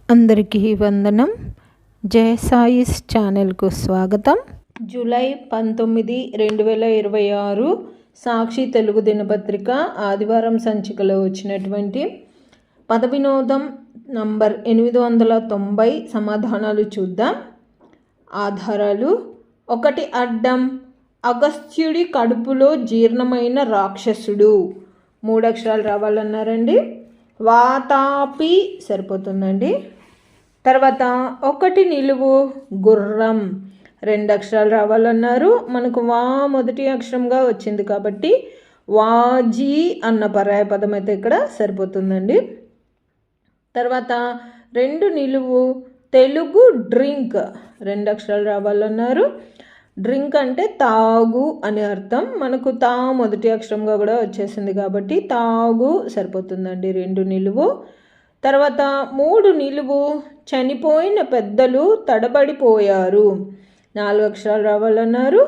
అందరికీ వందనం. జయ సాయిస్ ఛానల్కు స్వాగతం. జూలై 19, 2026 సాక్షి తెలుగు దినపత్రిక ఆదివారం సంచికలో వచ్చినటువంటి పద వినోదం నంబర్ 890 సమాధానాలు చూద్దాం. ఆధారాలు: 1 అడ్డం అగస్త్యుడి కడుపులో జీర్ణమైన రాక్షసుడు. 3 అక్షరాలు రావాలన్నారండి. వాతాపి సరిపోతుందండి. తర్వాత 1 నిలువు గుర్రం. 2 అక్షరాలు రావాలన్నారు. మనకు వా మొదటి అక్షరంగా వచ్చింది కాబట్టి వాజీ అన్న పర్యాయ పదం అయితే ఇక్కడ సరిపోతుందండి. తర్వాత 2 నిలువు తెలుగు డ్రింక్. 2 అక్షరాలు రావాలన్నారు. డ్రింక్ అంటే తాగు అని అర్థం. మనకు తా మొదటి అక్షరంగా కూడా వచ్చేసింది కాబట్టి తాగు సరిపోతుందండి. 2 నిలువు. తర్వాత 3 నిలువు చనిపోయిన పెద్దలు తడబడిపోయారు. 4 అక్షరాలు రావాలన్నారు.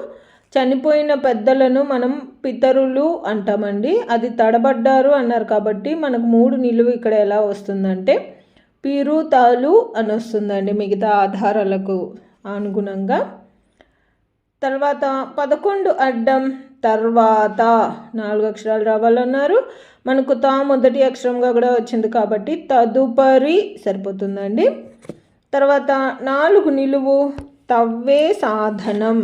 చనిపోయిన పెద్దలను మనం పితరులు అంటామండి. అది తడబడ్డారు అన్నారు కాబట్టి మనకు 3 నిలువు ఇక్కడ ఎలా వస్తుందంటే పిరుతాలు అని వస్తుందండి మిగతా ఆధారాలకు అనుగుణంగా. తర్వాత 11 అడ్డం తర్వాత. 4 అక్షరాలు రావాలన్నారు. మనకు తా మొదటి అక్షరంగా కూడా వచ్చింది కాబట్టి తదుపరి సరిపోతుందండి. తర్వాత 4 నిలువు తవ్వే సాధనం.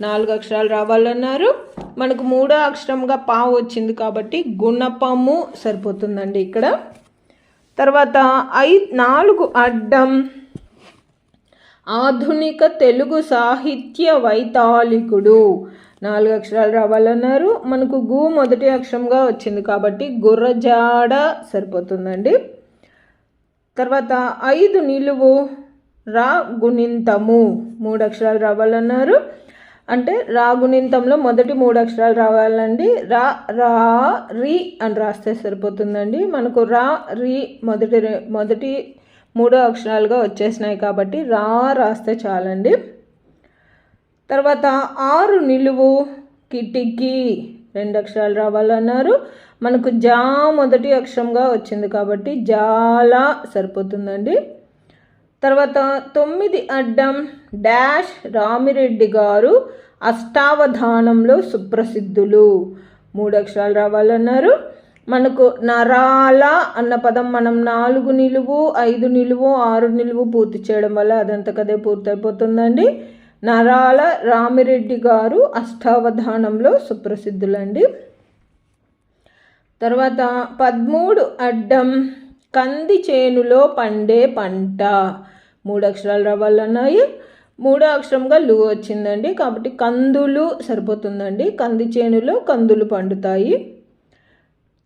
4 అక్షరాలు రావాలన్నారు. మనకు 3వ అక్షరంగా పా వచ్చింది కాబట్టి గుణపము సరిపోతుందండి ఇక్కడ. తర్వాత 4 అడ్డం ఆధునిక తెలుగు సాహిత్య వైతాళికుడు. 4 అక్షరాలు రావాలన్నారు. మనకు గు మొదటి అక్షరంగా వచ్చింది కాబట్టి గుర్రజాడ సరిపోతుందండి. తర్వాత 5 నిలువు రా గుణింతము. 3 అక్షరాలు రావాలన్నారు. అంటే రా గుణింతంలో మొదటి 3 అక్షరాలు రావాలండి. రా రా రి అని రాస్తే సరిపోతుందండి. మనకు రా రి మొదటి 3 అక్షరాలుగా వచ్చేసినాయి కాబట్టి రా రాస్తే చాలండి. తర్వాత 6 నిలువు కిటికీ. 2 అక్షరాలు రావాలన్నారు. మనకు జా మొదటి అక్షరంగా వచ్చింది కాబట్టి జాల సరిపోతుందండి. తర్వాత 9 అడ్డం డాష్ రామిరెడ్డి గారు అష్టావధానంలో సుప్రసిద్ధులు. 3 అక్షరాలు రావాలన్నారు. మనకు నరాల అన్న పదం మనం 4 నిలువు 5 నిలువు 6 నిలువు పూర్తి చేయడం వల్ల అదంతకదే పూర్తయిపోతుందండి. నరాల రామిరెడ్డి గారు అష్టావధానంలో సుప్రసిద్ధులండి. తర్వాత 13 అడ్డం కంది చేనులో పండే పంట. 3 అక్షరాలు రావాలన్నాయి. 3వ అక్షరంగా లు వచ్చిందండి కాబట్టి కందులు సరిపోతుందండి. కంది చేనులో కందులు పండుతాయి.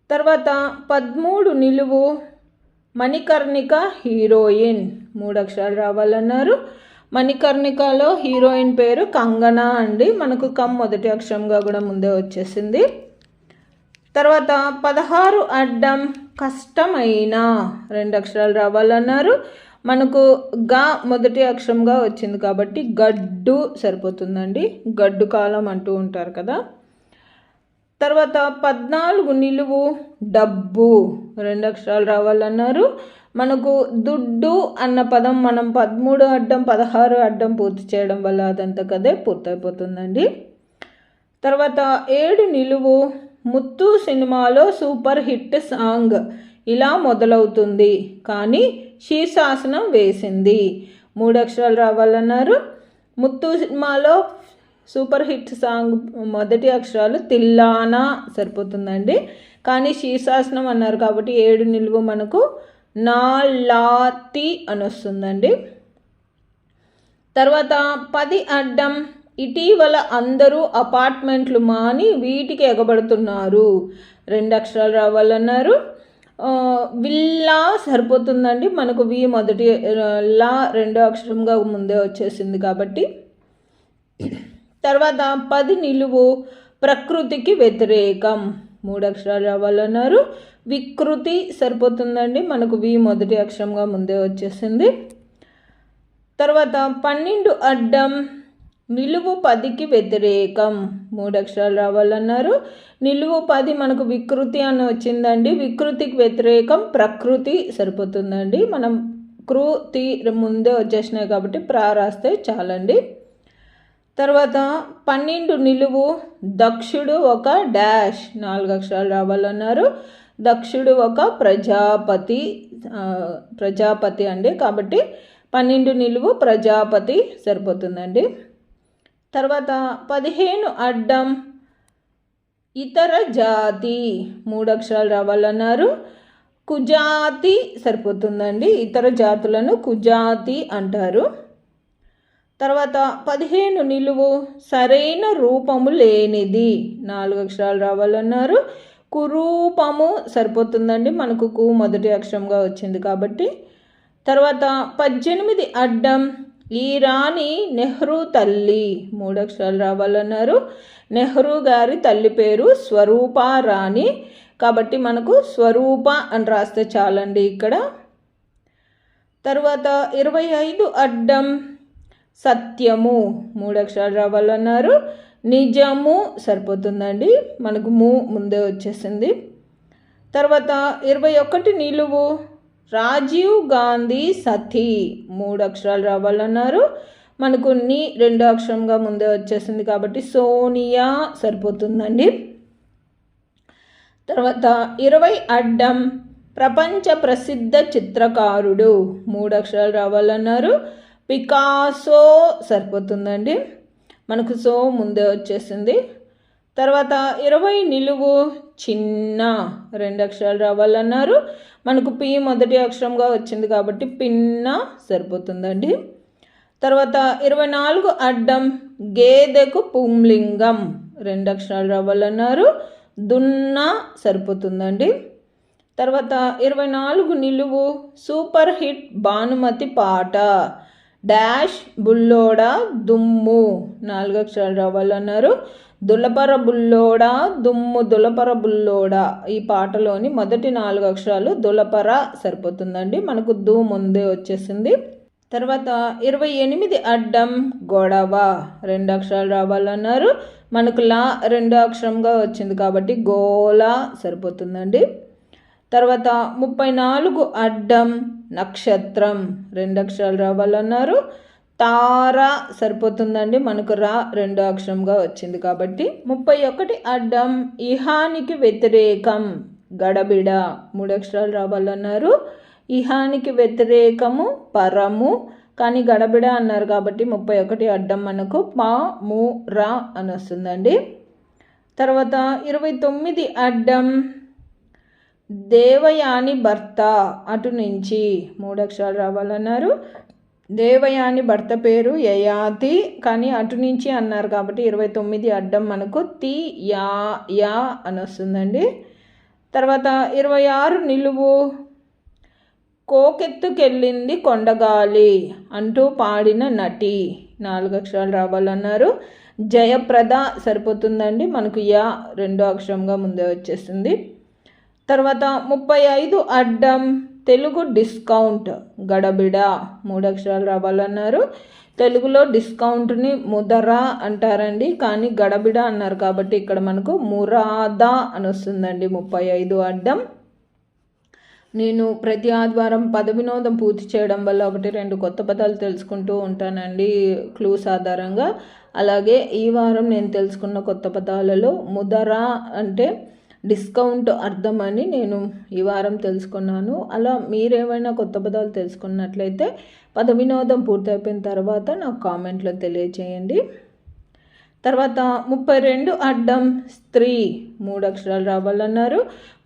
తర్వాత 13 నిలువు మణికర్ణిక హీరోయిన్. 3 అక్షరాలు రావాలన్నారు. మణికర్ణికలో హీరోయిన్ పేరు కంగనా అండి. మనకు కమ్ మొదటి అక్షరంగా కూడా ముందే వచ్చేసింది. తర్వాత 16 అడ్డం కష్టమైన. 2 అక్షరాలు రావాలన్నారు. మనకు గా మొదటి అక్షరంగా వచ్చింది కాబట్టి గడ్డు సరిపోతుందండి. గడ్డు కాలం అంటూ ఉంటారు కదా. తర్వాత 14 నిలువు డబ్బు. 2 అక్షరాలు రావాలన్నారు. మనకు దుడ్డు అన్న పదం మనం 13 అడ్డం 16 అడ్డం పూర్తి చేయడం వల్ల అదంతకదే పూర్తయిపోతుందండి. తర్వాత 7 నిలువు ముత్తు సినిమాలో సూపర్ హిట్ సాంగ్. ఇలా మొదలవుతుంది కానీ శీర్షాసనం వేసింది. 3 అక్షరాలు రావాలన్నారు. ముత్తు సినిమాలో సూపర్ హిట్ సాంగ్ మొదటి అక్షరాలు తిల్లానా సరిపోతుందండి. కానీ శీర్షాసనం అన్నారు కాబట్టి 7 నిలువు మనకు నాలాతి అని వస్తుందండి. తర్వాత 10 అడ్డం ఇటీవల అందరూ అపార్ట్మెంట్లు మాని వీటికి ఎగబడుతున్నారు. 2 అక్షరాలు రావాలన్నారు. విల్లా సరిపోతుందండి. మనకు వి మొదటి లా 2వ అక్షరంగా ముందే వచ్చేసింది కాబట్టి. తర్వాత 10 నిలువు ప్రకృతికి వ్యతిరేకం. 3 అక్షరాలు రావాలన్నారు. వికృతి సరిపోతుందండి. మనకు వి మొదటి అక్షరంగా ముందే వచ్చేసింది. తర్వాత 12 అడ్డం నిలువు 10కి వ్యతిరేకం. 3 అక్షరాలు రావాలన్నారు. నిలువు 10 మనకు వికృతి అని వచ్చిందండి. వికృతికి వ్యతిరేకం ప్రకృతి సరిపోతుందండి. మనం క్రూ తి ముందే వచ్చేసినాయి కాబట్టి ప్రా రాస్తే చాలండి. తర్వాత 12 నిలువు దక్షుడు ఒక డాష్ 4 అక్షరాలు రావాలన్నారు. దక్షుడు ఒక ప్రజాపతి అండి, కాబట్టి 12 నిలువు ప్రజాపతి సరిపోతుందండి. తర్వాత 15 అడ్డం ఇతర జాతి 3 అక్షరాలు రావాలన్నారు. కుజాతి సరిపోతుందండి, ఇతర జాతులను కుజాతి అంటారు. తర్వాత 15 నిలువు సరైన రూపము లేనిది 4 అక్షరాలు రావాలన్నారు. కురూపము సరిపోతుందండి, మనకు కు మొదటి అక్షరంగా వచ్చింది కాబట్టి. తర్వాత 18 అడ్డం ఈ రాణి నెహ్రూ తల్లి 3 అక్షరాలు రావాలన్నారు. నెహ్రూ గారి తల్లి పేరు స్వరూప రాణి, కాబట్టి మనకు స్వరూప అని రాస్తే చాలండి ఇక్కడ. తర్వాత 25 అడ్డం సత్యము 3 అక్షరాలు రావాలన్నారు. నిజము సరిపోతుందండి, మనకు ముందే వచ్చేసింది. తర్వాత 21 నిలువు రాజీవ్ గాంధీ సతీ 3 అక్షరాలు రావాలన్నారు. మనకు 2 అక్షరంగా ముందే వచ్చేసింది కాబట్టి సోనియా సరిపోతుందండి. తర్వాత 20 అడ్డం ప్రపంచ ప్రసిద్ధ చిత్రకారుడు 3 అక్షరాలు రావాలన్నారు. పికాసో సరిపోతుందండి, మనకు సో ముందే వచ్చేసింది. తర్వాత 20 నిలువు చిన్న 2 అక్షరాలు రావాలన్నారు. మనకు పి మొదటి అక్షరంగా వచ్చింది కాబట్టి పిన్న సరిపోతుందండి. తర్వాత 24 అడ్డం గేదెకు పుంలింగం 2 అక్షరాలు రావాలన్నారు. దున్న సరిపోతుందండి. తర్వాత 24 నిలువు సూపర్ హిట్ భానుమతి పాట డాష్ బుల్లోడ దుమ్ము 4 అక్షరాలు రావాలన్నారు. దులపర బుల్లోడ దుమ్ము దులపర బుల్లోడ ఈ పాటలోని మొదటి 4 అక్షరాలు దులపర సరిపోతుందండి, మనకు దు ముందే వచ్చేసింది. తర్వాత 28 అడ్డం గొడవ 2 అక్షరాలు రావాలన్నారు. మనకు లా 2 అక్షరంగా వచ్చింది కాబట్టి గోలా సరిపోతుందండి. తర్వాత 34 అడ్డం నక్షత్రం 2 అక్షరాలు రావాలన్నారు. తార సరిపోతుందండి, మనకు రా 2 అక్షరంగా వచ్చింది కాబట్టి. 31 అడ్డం ఇహానికి వ్యతిరేకం గడబిడ 3 అక్షరాలు రావాలన్నారు. ఇహానికి వ్యతిరేకము పరము, కానీ గడబిడ అన్నారు కాబట్టి 31 అడ్డం మనకు పా ము రా అని వస్తుందండి. తర్వాత 29 అడ్డం దేవయాని భర్త అటు నుంచి 3 అక్షరాలు రావాలన్నారు. దేవయాని భర్త పేరు యయాతి, కానీ అటు నుంచి అన్నారు కాబట్టి 29 అడ్డం మనకు తి యా యా అని వస్తుందండి. తర్వాత 26 నిలువు కోకెత్తుకెళ్ళింది కొండగాలి అంటూ పాడిన నటి 4 అక్షరాలు రావాలన్నారు. జయప్రద సరిపోతుందండి, మనకు యా 2 అక్షరంగా ముందే వచ్చేసింది. తర్వాత 35 అడ్డం తెలుగు డిస్కౌంట్ గడబిడ 3 అక్షరాలు రావాలన్నారు. తెలుగులో డిస్కౌంట్ని ముదరా అంటారండి, కానీ గడబిడ అన్నారు కాబట్టి ఇక్కడ మనకు మురాదా అని వస్తుందండి 35 అడ్డం. నేను ప్రతి ఆదివారం పద వినోదం పూర్తి చేయడం వల్ల 1-2 కొత్త పదాలు తెలుసుకుంటూ ఉంటానండి క్లూస్ ఆధారంగా. అలాగే ఈ వారం నేను తెలుసుకున్న కొత్త పదాలలో ముదరా అంటే డిస్కౌంట్ అర్థం అని నేను ఈ వారం తెలుసుకున్నాను. అలా మీరేమైనా కొత్త పదాలు తెలుసుకున్నట్లయితే పద వినోదం పూర్తయిపోయిన తర్వాత నాకు కామెంట్లో తెలియచేయండి. తర్వాత 32 అడ్డం స్త్రీ 3 అక్షరాలు రావాలన్నారు.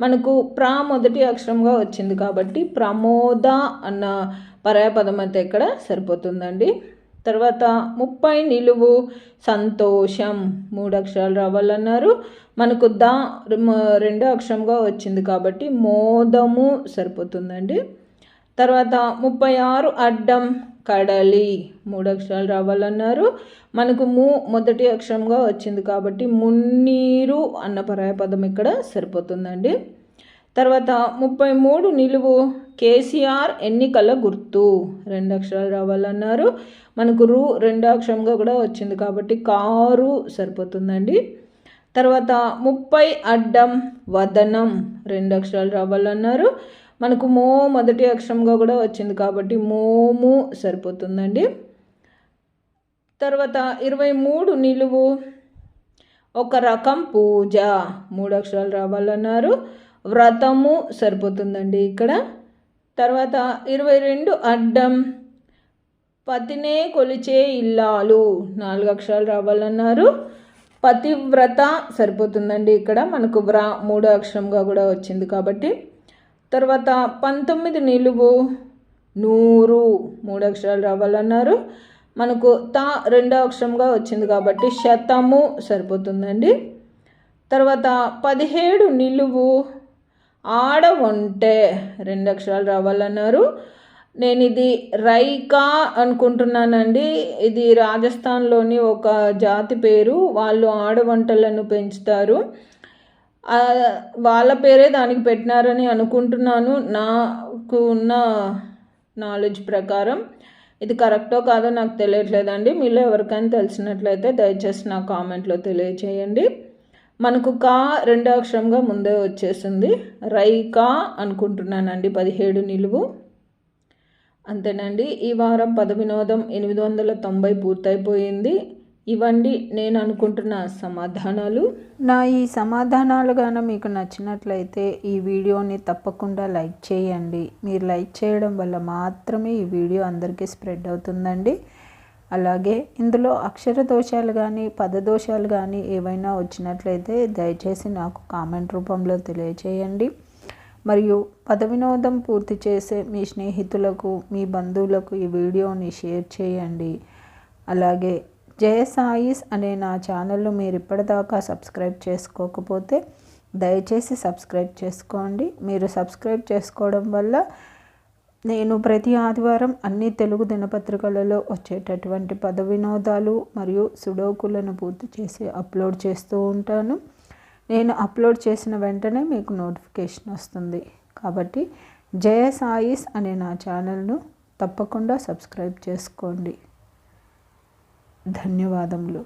మనకు ప్రా మొదటి అక్షరంగా వచ్చింది కాబట్టి ప్రమోద అన్న పర్యాయపదం అయితే ఇక్కడ సరిపోతుందండి. తర్వాత 30 నిలువు సంతోషం 3 అక్షరాలు రావాలన్నారు. మనకు దా 2 అక్షరంగా వచ్చింది కాబట్టి మోదము సరిపోతుందండి. తర్వాత 36 అడ్డం కడలి 3 అక్షరాలు రావాలన్నారు. మనకు మొదటి అక్షరంగా వచ్చింది కాబట్టి మున్నీరు అన్న పర్యాయపదం ఇక్కడ సరిపోతుందండి. తర్వాత 33 నిలువు కేసీఆర్ ఎన్నికల గుర్తు 2 అక్షరాలు రావాలన్నారు. మనకు 2 అక్షరంగా కూడా వచ్చింది కాబట్టి కారు సరిపోతుందండి. తర్వాత 30 అడ్డం వదనం 2 అక్షరాలు రావాలన్నారు. మనకు మో మొదటి అక్షరంగా కూడా వచ్చింది కాబట్టి మోము సరిపోతుందండి. తర్వాత 23 నిలువు ఒక రకం పూజ 3 అక్షరాలు రావాలన్నారు. వ్రతము సరిపోతుందండి ఇక్కడ. తర్వాత 22 అడ్డం పతినే కొలిచే ఇల్లాలు 4 అక్షరాలు రావాలన్నారు. పతివ్రత సరిపోతుందండి ఇక్కడ. మనకు 3 అక్షరంగా కూడా వచ్చింది కాబట్టి. తర్వాత 19 నిలువు 100 3 అక్షరాలు రావాలన్నారు. మనకు 2 అక్షరంగా వచ్చింది కాబట్టి శతము సరిపోతుందండి. తర్వాత 17 నిలువు ఆడ ఒంటె 2 అక్షరాలు రావాలన్నారు. నేను ఇది రైకా అనుకుంటున్నానండి. ఇది రాజస్థాన్లోని ఒక జాతి పేరు. వాళ్ళు ఆడవంటలను పెంచుతారు. వాళ్ళ పేరే దానికి పెట్టినారని అనుకుంటున్నాను, నాకు ఉన్న నాలెడ్జ్ ప్రకారం. ఇది కరెక్టో కాదో నాకు తెలియట్లేదండి. మీలో ఎవరికైనా తెలిసినట్లయితే దయచేసి నా కామెంట్లో తెలియచేయండి. మనకు కా 2 అక్షరంగా ముందే వచ్చేసింది. రైకా అనుకుంటున్నానండి. 17 నిలువు. అంతేనండి. ఈ వారం పద వినోదం 890 పూర్తయిపోయింది. ఇవండి నేను అనుకుంటున్న సమాధానాలు. నా ఈ సమాధానాలు గాన మీకు నచ్చినట్లయితే ఈ వీడియోని తప్పకుండా లైక్ చేయండి. మీరు లైక్ చేయడం వల్ల మాత్రమే ఈ వీడియో అందరికీ స్ప్రెడ్ అవుతుందండి. అలాగే ఇందులో అక్షర దోషాలు కానీ పదదోషాలు కానీ ఏవైనా వచ్చినట్లయితే దయచేసి నాకు కామెంట్ రూపంలో తెలియచేయండి. మరియు పద వినోదం పూర్తి చేసే మీ స్నేహితులకు మీ బంధువులకు ఈ వీడియోని షేర్ చేయండి. అలాగే జయ సాయిస్ అనే నా ఛానల్ను మీరు ఇప్పటిదాకా సబ్స్క్రైబ్ చేసుకోకపోతే దయచేసి సబ్స్క్రైబ్ చేసుకోండి. మీరు సబ్స్క్రైబ్ చేసుకోవడం వల్ల నేను ప్రతి ఆదివారం అన్ని తెలుగు దినపత్రికలలో వచ్చేటటువంటి పద వినోదాలు మరియు సుడోకులను పూర్తి చేసి అప్లోడ్ చేస్తూ ఉంటాను. నేను అప్లోడ్ చేసిన వెంటనే మీకు నోటిఫికేషన్ వస్తుంది. కాబట్టి జయ సాయిస్ అనే నా ఛానల్ను తప్పకుండా సబ్స్క్రైబ్ చేసుకోండి. ధన్యవాదములు.